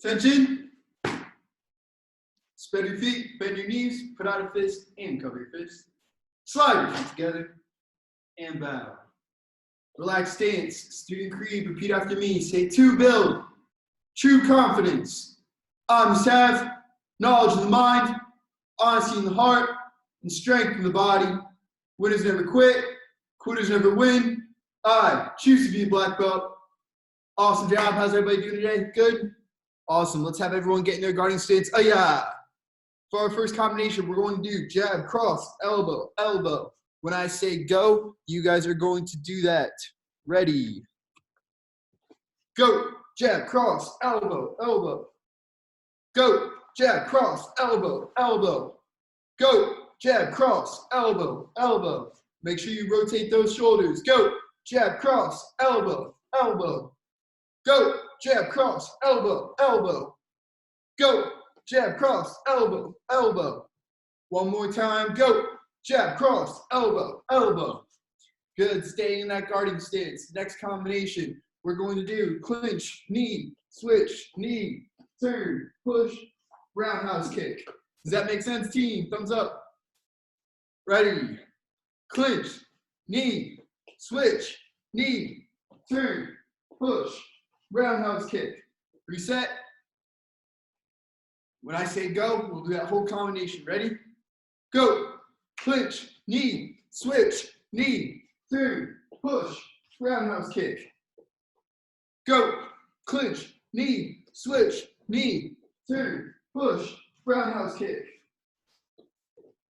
Attention. Spread your feet, bend your knees, put out a fist, and cover your fist. Slide your feet together, and bow. Relaxed stance, student creed, repeat after me. Say to build true confidence. I must have knowledge in the mind, honesty in the heart, and strength in the body. Winners never quit, quitters never win. I choose to be a black belt. Awesome job. How's everybody doing today? Good? Awesome. Let's have everyone get in their guarding stance. Yeah. For our first combination, we're going to do jab, cross, elbow, elbow. When I say go, you guys are going to do that. Ready? Go. Jab, cross, elbow, elbow. Go. Jab, cross, elbow, elbow. Go. Jab, cross, elbow, elbow. Make sure you rotate those shoulders. Go. Jab, cross, elbow, elbow. Go. Jab, cross, elbow, elbow. Go. Jab, cross, elbow, elbow. One more time. Go. Jab, cross, elbow, elbow. Good. Staying in that guarding stance. Next combination, we're going to do clinch, knee, switch, knee, turn, push, roundhouse kick. Does that make sense, team? Thumbs up. Ready. Clinch, knee, switch, knee, turn, push, roundhouse kick. Reset. When I say go, we'll do that whole combination. Ready? Go. Clinch, knee, switch, knee, turn, push, roundhouse kick. Go. Clinch, knee, switch, knee, turn, push, roundhouse kick.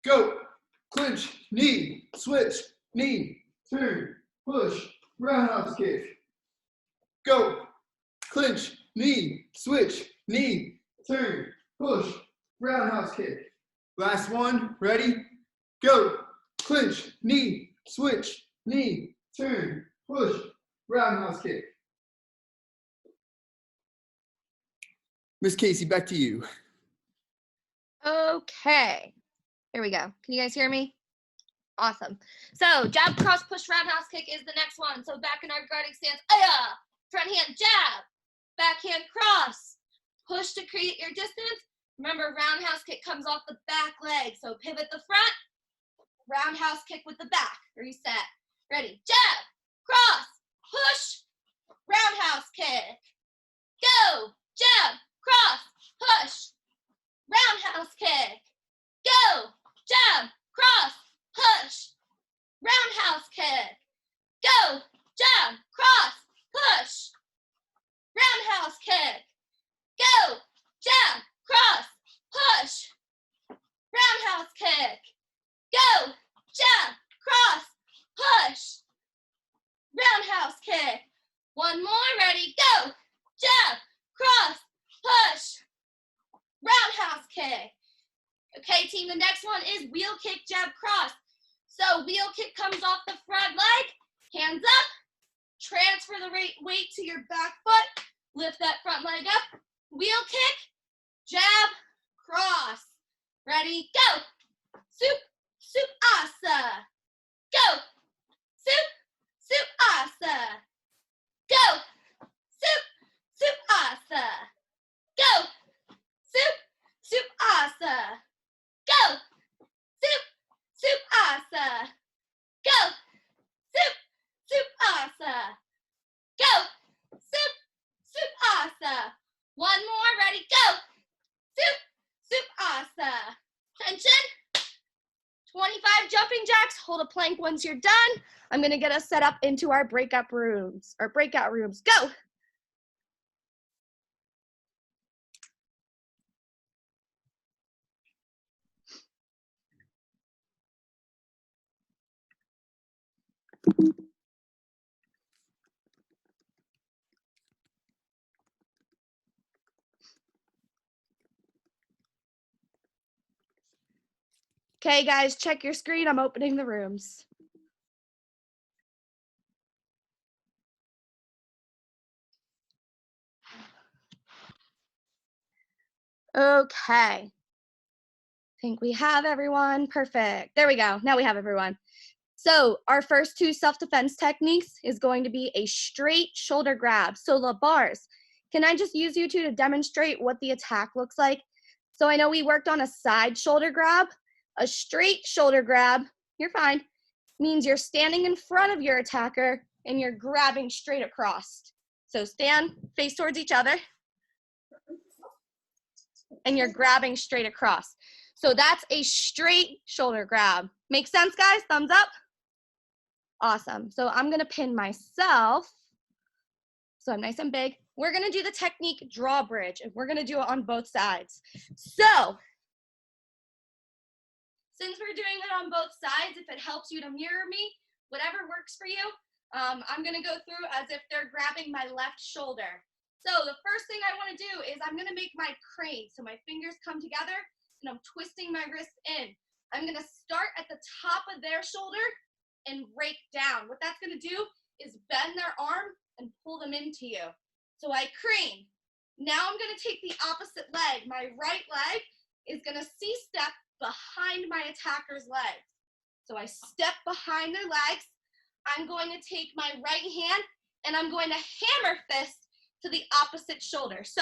Go. Clinch, knee, switch, knee, turn, push, roundhouse kick. Go. Clinch, knee, switch, knee, turn, push, roundhouse kick. Last one. Ready? Go. Clinch, knee, switch, knee, turn, push, roundhouse kick. Miss Casey, back to you. Okay. Here we go. Can you guys hear me? Awesome. So jab, cross, push, roundhouse kick is the next one. So back in our guarding stance. Front hand jab, backhand cross, push to create your distance. Remember, roundhouse kick comes off the back leg. So pivot the front, roundhouse kick with the back. Reset. Ready? Jab, cross, push, roundhouse kick. Go. Jab, cross, push, roundhouse kick. Go. Jab, cross, push, roundhouse kick. Go. Jab, cross, push, roundhouse kick. Go. Jab, cross, push, roundhouse kick. Go. Jab, cross, push, roundhouse kick. One more. Ready? Go. Jab, cross, push, roundhouse kick. Okay, team, the next one is wheel kick, jab, cross. So wheel kick comes off the front leg, hands up, transfer the weight to your back foot, lift that front leg up, wheel kick, jab, cross. Ready? Go. Soup, soup, asa. Go. Soup, soup, asa. Go. Soup, soup, asa. Go. Soup, soup, asa. Go. Soup, soup, asa. Go. Soup, soup, asa. Go. Soup, soup, asa. One more. Ready? Go. Soup, soup, asa. Tension. 25 jumping jacks. Hold a plank once you're done. I'm going to get us set up into our breakout rooms. Go. Okay, guys, check your screen. I'm opening the rooms. Okay. I think we have everyone. Perfect. There we go. Now we have everyone. So our first two self-defense techniques is going to be a straight shoulder grab. So the bars can I just use you two to demonstrate what the attack looks like? So I know we worked on a side shoulder grab. A straight shoulder grab, you're fine, means you're standing in front of your attacker and you're grabbing straight across. So stand, face towards each other, and you're grabbing straight across. So that's a straight shoulder grab. Make sense, guys? Thumbs up. Awesome. So I'm gonna pin myself. So I'm nice and big. We're gonna do the technique drawbridge, and we're gonna do it on both sides. So, since we're doing it on both sides, if it helps you to mirror me, whatever works for you, I'm gonna go through as if they're grabbing my left shoulder. So the first thing I wanna do is I'm gonna make my crane. So my fingers come together and I'm twisting my wrist in. I'm gonna start at the top of their shoulder and rake down. What that's gonna do is bend their arm and pull them into you. So I crane. Now I'm gonna take the opposite leg. My right leg is gonna C-step behind my attacker's legs. So I step behind their legs. I'm going to take my right hand and I'm going to hammer fist to the opposite shoulder. So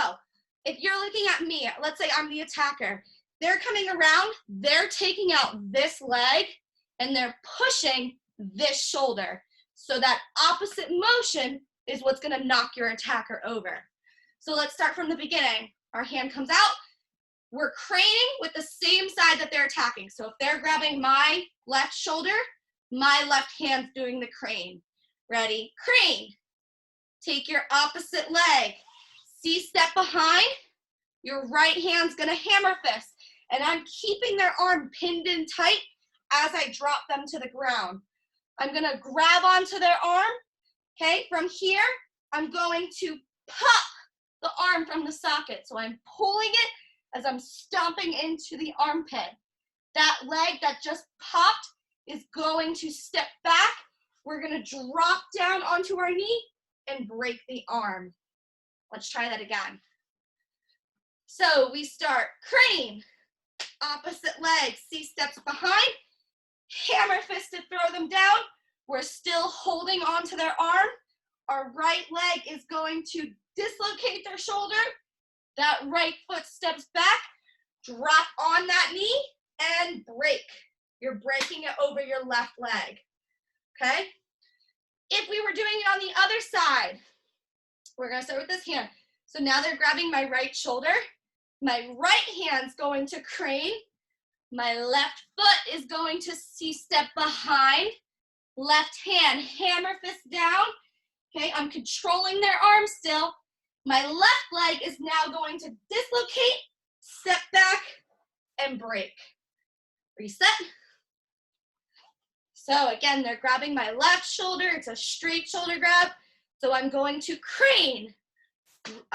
if you're looking at me, let's say I'm the attacker, they're coming around, they're taking out this leg and they're pushing this shoulder. So that opposite motion is what's gonna knock your attacker over. So let's start from the beginning. Our hand comes out. We're craning with the same side that they're attacking. So if they're grabbing my left shoulder, my left hand's doing the crane. Ready? Crane. Take your opposite leg. C-step behind. Your right hand's gonna hammer fist. And I'm keeping their arm pinned in tight as I drop them to the ground. I'm gonna grab onto their arm. Okay, from here, I'm going to pop the arm from the socket. So I'm pulling it as I'm stomping into the armpit. That leg that just popped is going to step back. We're gonna drop down onto our knee and break the arm. Let's try that again. So we start crane, opposite leg, C-steps behind, hammer fist to throw them down. We're still holding onto their arm. Our right leg is going to dislocate their shoulder. That right foot steps back, drop on that knee, and break. You're breaking it over your left leg, okay? If we were doing it on the other side, we're gonna start with this hand. So now they're grabbing my right shoulder. My right hand's going to crane. My left foot is going to C-step behind. Left hand, hammer fist down. Okay, I'm controlling their arm still. My left leg is now going to dislocate, step back, and break. Reset. So again, they're grabbing my left shoulder. It's a straight shoulder grab. So I'm going to crane. Did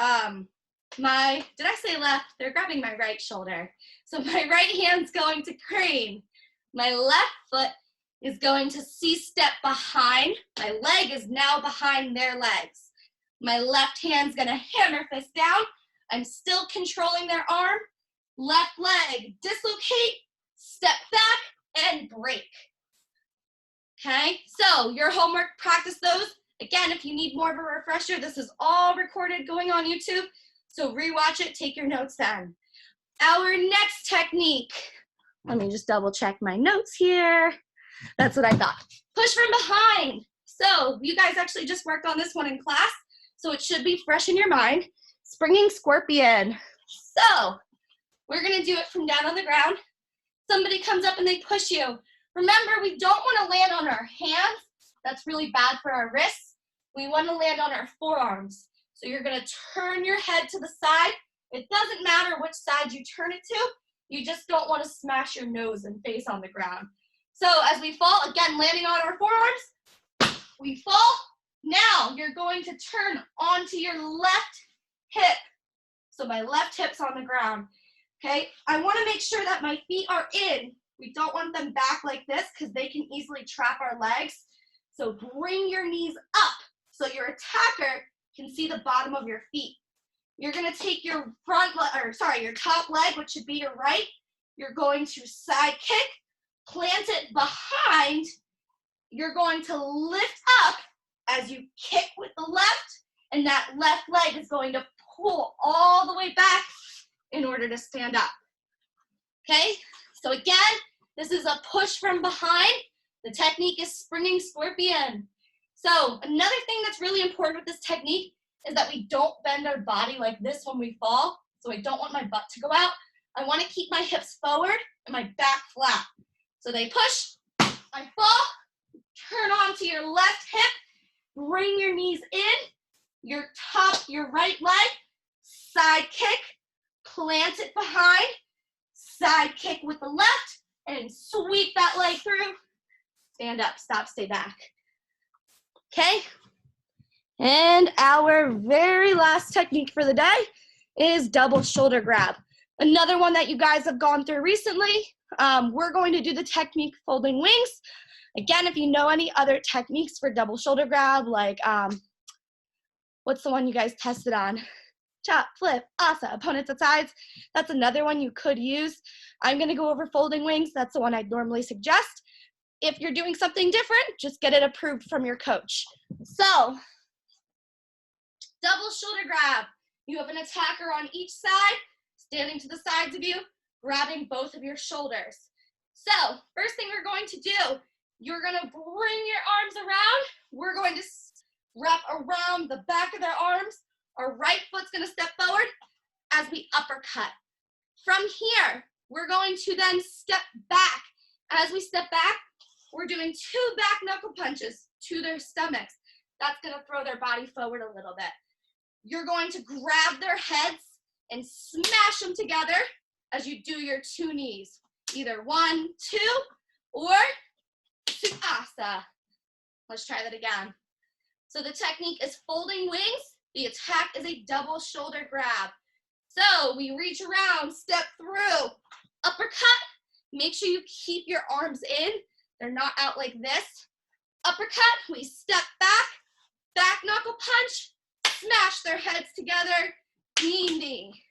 I say left? They're grabbing my right shoulder. So my right hand's going to crane. My left foot is going to C-step behind. My leg is now behind their legs. My left hand's gonna hammer fist down. I'm still controlling their arm. Left leg, dislocate, step back, and break. Okay, so your homework, practice those. Again, if you need more of a refresher, this is all recorded going on YouTube. So rewatch it, take your notes down. Our next technique, let me just double check my notes here. That's what I thought. Push from behind. So you guys actually just worked on this one in class, so it should be fresh in your mind. Springing scorpion. So we're gonna do it from down on the ground. Somebody comes up and they push you. Remember, we don't wanna land on our hands. That's really bad for our wrists. We wanna land on our forearms. So you're gonna turn your head to the side. It doesn't matter which side you turn it to. You just don't wanna smash your nose and face on the ground. So as we fall, again, landing on our forearms, we fall. Now you're going to turn onto your left hip. So my left hip's on the ground, okay? I wanna make sure that my feet are in. We don't want them back like this because they can easily trap our legs. So bring your knees up so your attacker can see the bottom of your feet. You're gonna take your your top leg, which should be your right. You're going to side kick, plant it behind. You're going to lift up as you kick with the left, and that left leg is going to pull all the way back in order to stand up. Okay, so again, this is a push from behind. The technique is springing scorpion. So another thing that's really important with this technique is that we don't bend our body like this when we fall. So I don't want my butt to go out. I want to keep my hips forward and my back flat. So they push, I fall, turn onto your left hip, bring your knees in, your right leg, side kick, plant it behind, side kick with the left, and sweep that leg through. Stand up, stop, stay back. Okay? And our very last technique for the day is double shoulder grab. Another one that you guys have gone through recently. We're going to do the technique folding wings. Again, if you know any other techniques for double shoulder grab, like what's the one you guys tested on? Chop, flip, asa, opponents at sides. That's another one you could use. I'm going to go over folding wings. That's the one I'd normally suggest. If you're doing something different, just get it approved from your coach. So, double shoulder grab. You have an attacker on each side, standing to the sides of you, grabbing both of your shoulders. So, first thing we're going to do, you're going to bring your arms around. We're going to wrap around the back of their arms. Our right foot's going to step forward as we uppercut. From here, we're going to then step back. As we step back, we're doing 2 back knuckle punches to their stomachs. That's going to throw their body forward a little bit. You're going to grab their heads and smash them together as you do your 2 knees. Either 1, 2, or Suasa. Let's try that again. So the technique is folding wings. The attack is a double shoulder grab. So we reach around, step through, uppercut. Make sure you keep your arms in. They're not out like this. Uppercut, we step back knuckle punch, smash their heads together, knee, knee.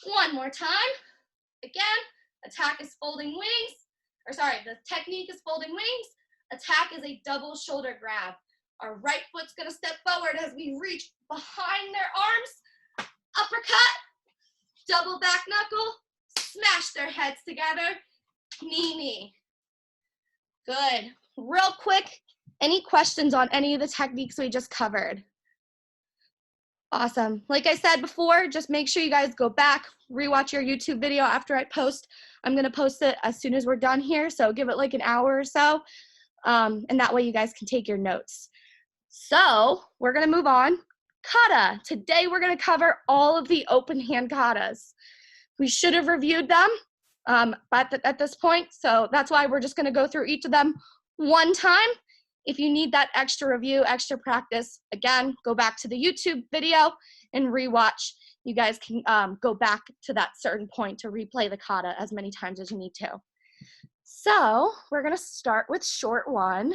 One more time. Again, attack is folding wings. The technique is folding wings. Attack is a double shoulder grab. Our right foot's gonna step forward as we reach behind their arms. Uppercut, double back knuckle, smash their heads together, knee, knee. Good. Real quick, any questions on any of the techniques we just covered? Awesome. Like I said before, just make sure you guys go back, rewatch your YouTube video after I post. I'm going to post it as soon as we're done here, so give it like an hour or so, and that way you guys can take your notes. So we're going to move on. Kata. Today we're going to cover all of the open hand katas. We should have reviewed them at this point, so that's why we're just going to go through each of them one time. If you need that extra review, extra practice, again, go back to the YouTube video and rewatch. You guys can go back to that certain point to replay the kata as many times as you need to. So we're going to start with short one.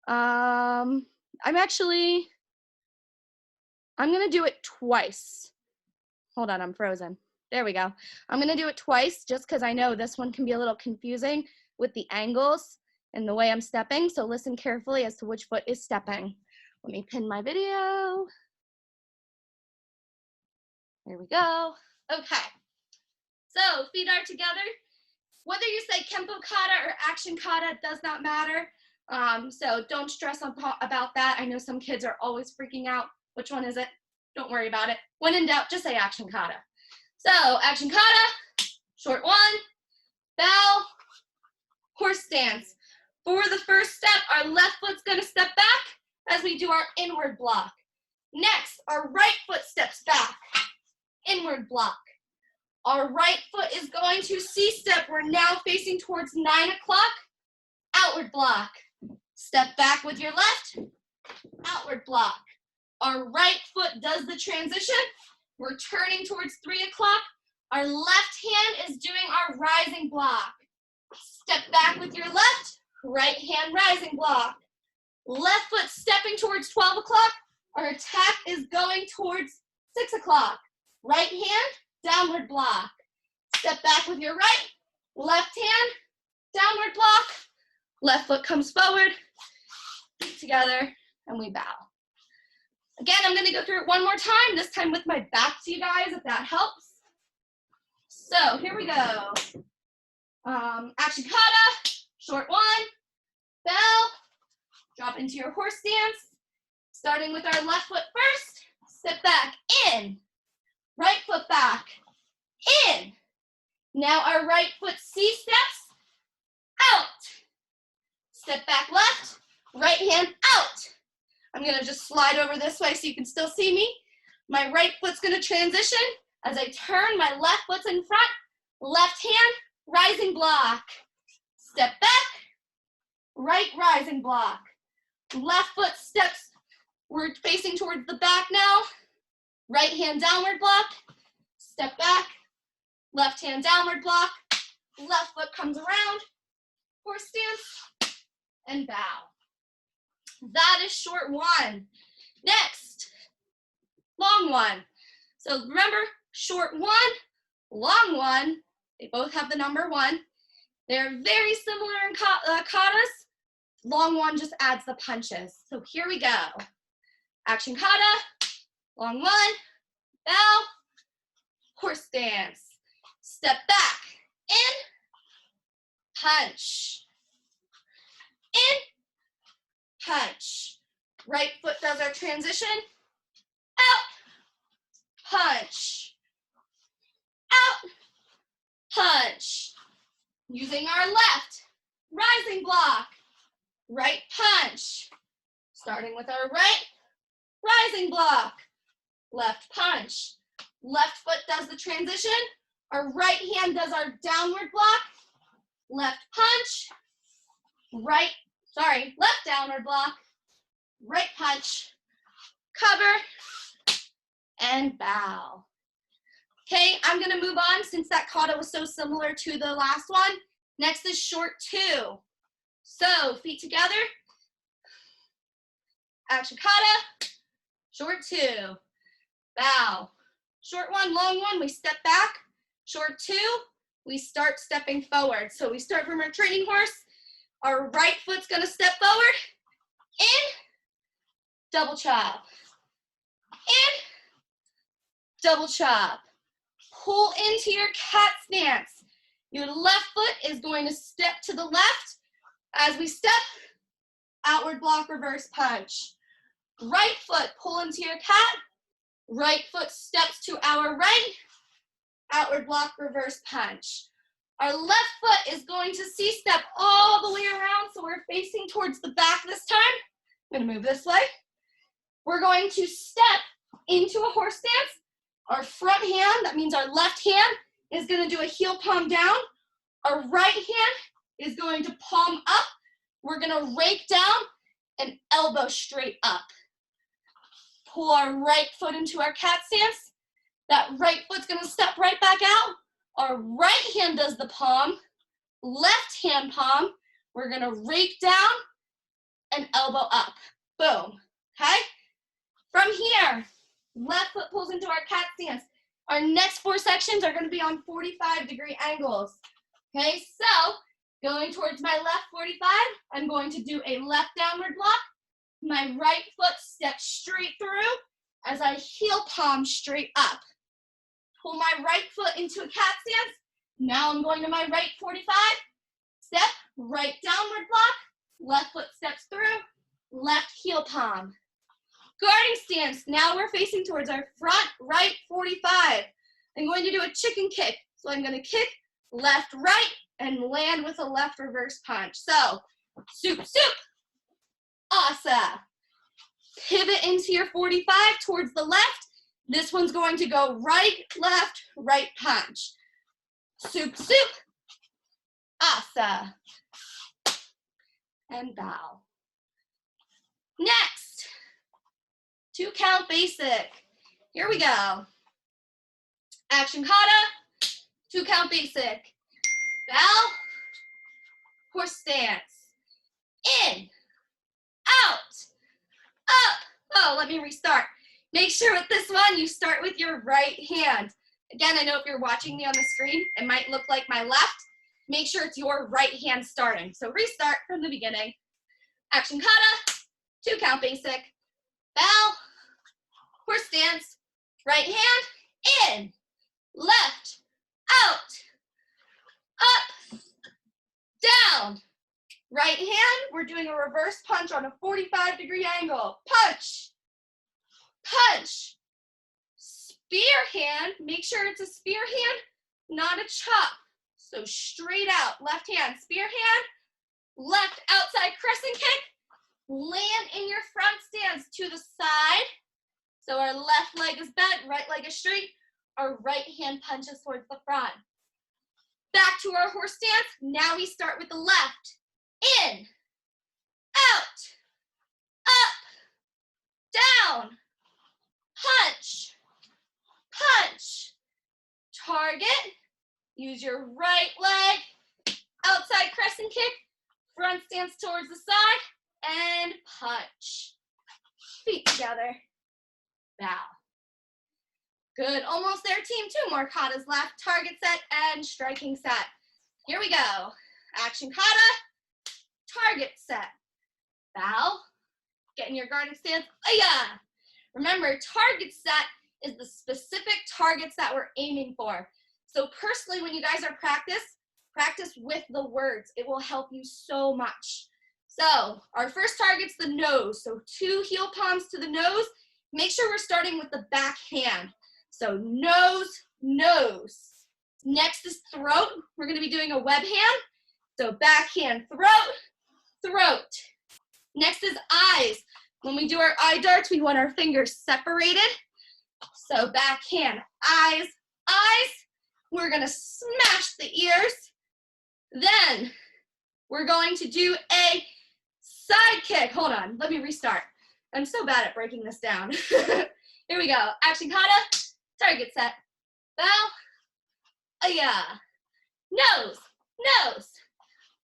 I'm going to do it twice. Hold on, I'm frozen. There we go. I'm going to do it twice just because I know this one can be a little confusing with the angles and the way I'm stepping. So listen carefully as to which foot is stepping. Let me pin my video. There we go. Okay. So feet are together. Whether you say Kempo kata or action kata, it does not matter. So don't stress about that. I know some kids are always freaking out. Which one is it? Don't worry about it. When in doubt, just say action kata. So action kata, short one, bow, horse stance. For the first step, our left foot's gonna step back as we do our inward block. Next, our right foot steps back, inward block. Our right foot is going to C-step. We're now facing towards 9 o'clock, outward block. Step back with your left, outward block. Our right foot does the transition. We're turning towards 3 o'clock. Our left hand is doing our rising block. Step back with your left, right hand rising block. Left foot stepping towards 12 o'clock. Our attack is going towards 6 o'clock. Right hand, downward block. Step back with your right, left hand, downward block. Left foot comes forward, feet together, and we bow. Again, I'm gonna go through it one more time, this time with my back to you guys, if that helps. So here we go. Action kata, short one, bell, drop into your horse stance. Starting with our left foot first, step back, in, right foot back, in. Now our right foot C steps, out. Step back left, right hand out. I'm gonna just slide over this way so you can still see me. My right foot's gonna transition. As I turn, my left foot's in front, left hand, rising block. Step back, right rising block. Left foot steps, we're facing towards the back now. Right hand downward block, step back, left hand downward block, left foot comes around, horse stance, and bow. That is short one. Next, long one. So remember, short one, long one, they both have the number 1. They're very similar in katas. Long one just adds the punches. So here we go. Action kata, long one, bow, horse stance. Step back, in, punch, in, punch. Right foot does our transition, out, punch, out, punch. Using our left, rising block, right punch. Starting with our right, rising block, left punch. Left foot does the transition, our right hand does our downward block, left punch, left downward block, right punch, cover, and bow. Okay, I'm gonna move on since that kata was so similar to the last one. Next is short 2. So feet together, action kata, short 2, bow. Short one, long one, we step back. Short 2, we start stepping forward. So we start from our training horse. Our right foot's gonna step forward, in, double chop, in, double chop. Pull into your cat stance. Your left foot is going to step to the left. As we step, outward block, reverse punch. Right foot, pull into your cat. Right foot steps to our right, outward block, reverse punch. Our left foot is going to C-step all the way around, so we're facing towards the back this time. I'm gonna move this way. We're going to step into a horse stance. Our front hand, that means our left hand, is gonna do a heel palm down. Our right hand is going to palm up. We're gonna rake down and elbow straight up. Pull our right foot into our cat stance. That right foot's gonna step right back out. Our right hand does the palm, left hand palm. We're gonna rake down and elbow up. Boom, okay? From here, left foot pulls into our cat stance. Our next 4 sections are gonna be on 45-degree angles. Okay, so going towards my left 45, I'm going to do a left downward block. My right foot steps straight through as I heel palm straight up. Pull my right foot into a cat stance. Now I'm going to my right 45. Step, right downward block. Left foot steps through. Left heel palm. Guarding stance. Now we're facing towards our front right 45. I'm going to do a chicken kick. So I'm going to kick left, right, and land with a left reverse punch. So, soup, soup. Asa. Pivot into your 45 towards the left. This one's going to go right, left, right punch. Soup, soup. Asa. And bow. Next, 2 count basic. Here we go. Action kata, 2 count basic. Bow, horse stance. In, out, up. Oh, let me restart. Make sure with this one, you start with your right hand. Again, I know if you're watching me on the screen, it might look like my left. Make sure it's your right hand starting. So restart from the beginning. Action kata, 2 count basic. Bow, Horse stance, right hand in, left, out, up, down. Right hand, we're doing a reverse punch on a 45-degree angle. Punch, punch. Spear hand, make sure it's a spear hand, not a chop. So straight out, left hand, spear hand, left outside crescent kick, land in your front stance to the side. So our left leg is bent, right leg is straight, our right hand punches towards the front. Back to our horse stance, now we start with the left. In, out, up, down, punch, punch, target, use your right leg, outside crescent kick, front stance towards the side, and punch. Feet together, bow. Good, almost there team, 2 more katas left, target set and striking set. Here we go, action kata, target set, bow, get in your guarding stance, ayah. Remember, target set is the specific targets that we're aiming for. So personally, when you guys are practice with the words. It will help you so much. So our first target's the nose. So 2 heel palms to the nose. Make sure we're starting with the back hand. So nose, nose. Next is throat. We're gonna be doing a web hand. So back hand, throat, throat. Next is eyes. When we do our eye darts, we want our fingers separated. So back hand, eyes, eyes. We're gonna smash the ears. Then we're going to do a side kick. Hold on, let me restart. I'm so bad at breaking this down. Here we go. Action kata, target set. Bow, ayah. Nose, nose.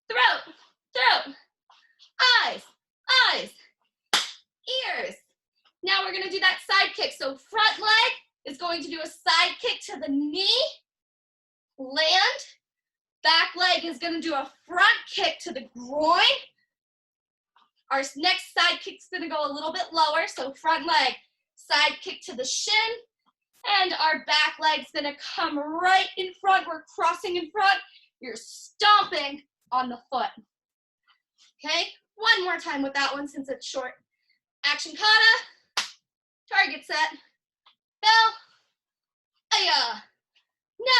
Throat, throat. Eyes, eyes. Ears. Now we're gonna do that side kick. So front leg is going to do a side kick to the knee, land. Back leg is gonna do a front kick to the groin. Our next side kick's gonna go a little bit lower. So front leg, side kick to the shin. And our back leg's gonna come right in front. We're crossing in front. You're stomping on the foot. Okay, one more time with that one since it's short. Action kata, target set, bell, ayah,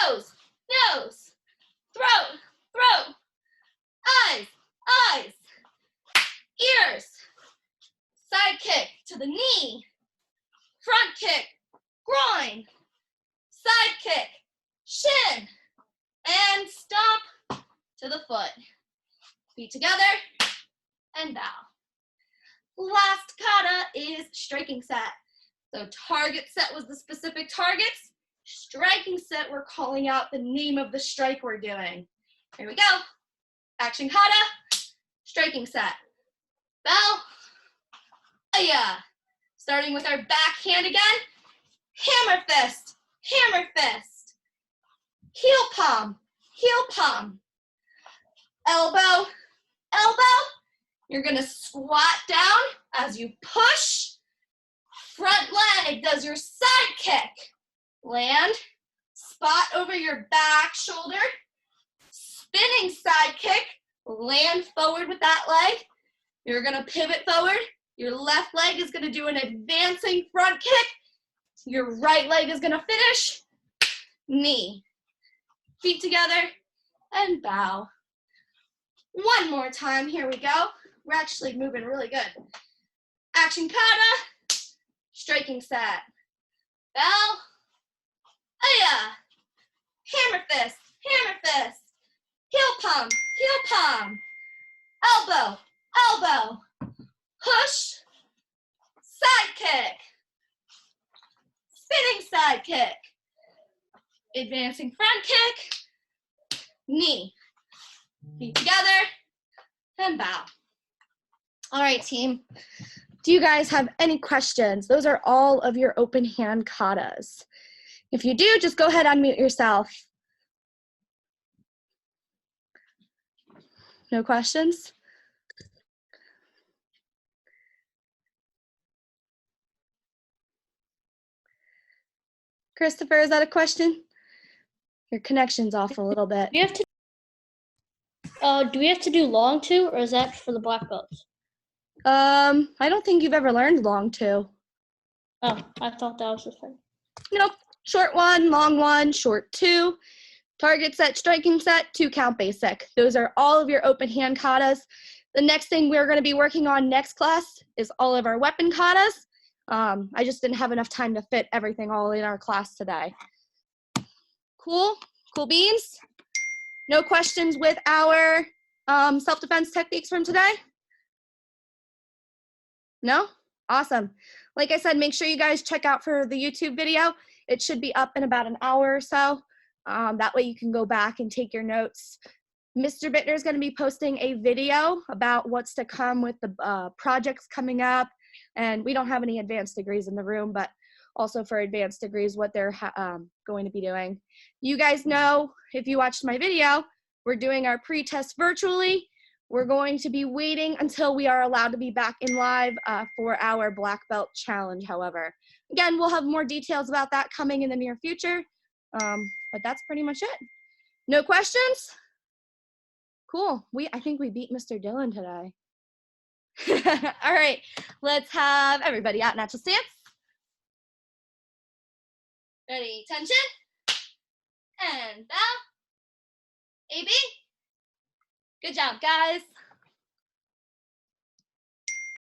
nose, nose, throat, throat, eyes, eyes, ears, side kick to the knee, front kick, groin, side kick, shin, and stomp to the foot. Feet together and bow. Last kata is striking set. So target set was the specific targets. Striking set, we're calling out the name of the strike we're doing. Here we go. Action kata, striking set. Bell, ayah. Starting with our back hand again. Hammer fist, hammer fist. Heel palm, heel palm. Elbow, elbow. You're gonna squat down as you push. Front leg does your side kick. Land, spot over your back shoulder. Spinning side kick, land forward with that leg. You're gonna pivot forward. Your left leg is gonna do an advancing front kick. Your right leg is gonna finish. Knee. Feet together and bow. One more time, here we go. We're actually moving really good. Action kata, striking set. Bell, ayah. Hammer fist, hammer fist. Heel palm, heel palm. Elbow, elbow. Push, side kick. Spinning side kick. Advancing front kick. Knee. Feet together and bow. All right, team. Do you guys have any questions? Those are all of your open hand katas. If you do, just go ahead and unmute yourself. No questions? Christopher, is that a question? Your connection's off a little bit. Do we have to do long two, or is that for the black belts? I don't think you've ever learned long two. Oh, I thought that was the thing. Nope. Short one, long one, short two, target set, striking set, 2 count basic. Those are all of your open hand katas. The next thing we're going to be working on next class is all of our weapon katas. I just didn't have enough time to fit everything all in our class today. Cool? Cool beans? No questions with our self-defense techniques from today? No? Awesome. Like I said, make sure you guys check out for the YouTube video. It should be up in about an hour or so. That way you can go back and take your notes. Mr. Bittner is going to be posting a video about what's to come with the projects coming up. And we don't have any advanced degrees in the room, but also for advanced degrees, what they're going to be doing. You guys know, if you watched my video, we're doing our pre-test virtually. We're going to be waiting until we are allowed to be back in live for our black belt challenge, however. Again, we'll have more details about that coming in the near future, but that's pretty much it. No questions? Cool. I think we beat Mr. Dillon today. All right, let's have everybody out natural stance. Ready, tension, and bow. AB. Good job, guys.